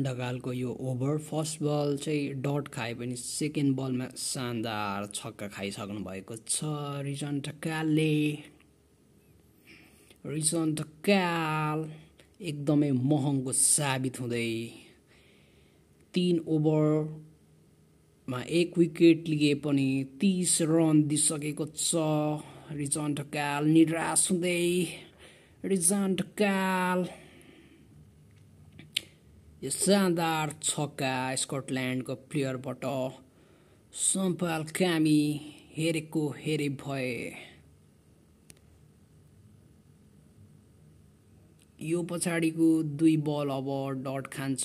ढकालको यो over first बल चाहिँ डट खाए पनि सेकेन्ड बलमा शानदार छक्का खाइसक्नु भएको छ रिजन ढकालले। रिजन ढकाल एकदमै महँगो साबित हुँदै 3 ओभरमा 1 विकेट लिए पनि 30 रन दिइसकेको छ। रिजन ढकाल निराश हुँदै रिजन ढकाल यो शानदार छक्का स्कटल्यान्डको प्लेयरबाट सम्पाल कामी हेरेको हेरे भए। यो पछाडिको 2 बल अब डट खान्छ।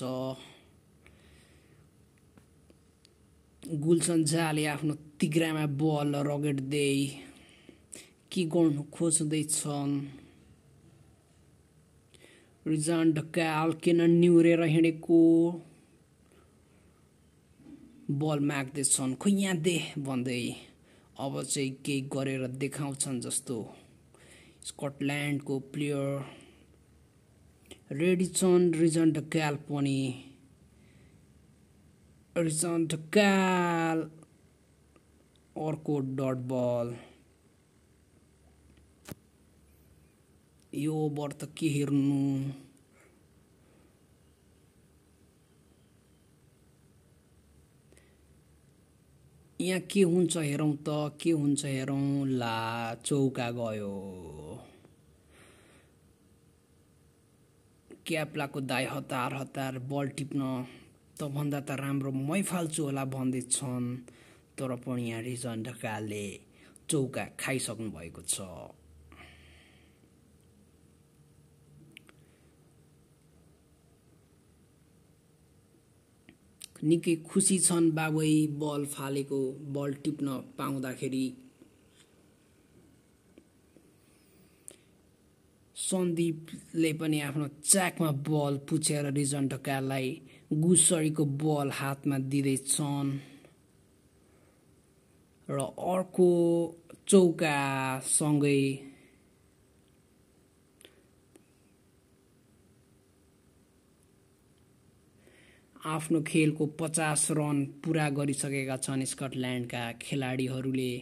गुलसन झाले आफ्नो तिग्रामा बल रगड्दै के गर्नु खोज्दैछन्। रिजन ढकाल किन निहुरेर हिँडेको बल माग्दैछन् खोइ यहाँ दे भन्दै अब चाहिँ केही गरेर देखाउँछन् जस्तो स्कटल्यान्डको प्लेयर रेडी छन्। रिजन ढकाल पनि रिजन ढकाल अर्को डट बल। यो ओभर त के हेर्नु यहाँ के हुन्छ हेरौँ त के हुन्छ हेरौँ। ला चौका गयो। क्याप्लाको दाइ हतार हतार बल टिप्न त भन्दा त राम्रो मै फाल्छु होला भन्दैछन् तर पनि यहाँ रिजन ढकालले चौका खाइसक्नु भएको छ। निकै खुसी छन् बाबै बल फालेको बल टिप्न पाउँदाखेरि। सन्दीपले पनि आफ्नो चाकमा बल पुछेर रिजन ढकाललाई गुसरीको बल हातमा दिँदैछन् र अर्को चौका सँगै आफ्नो खेलको 50 रन पुरा गरिसकेका छन् स्कटल्यान्डका खेलाडीहरूले।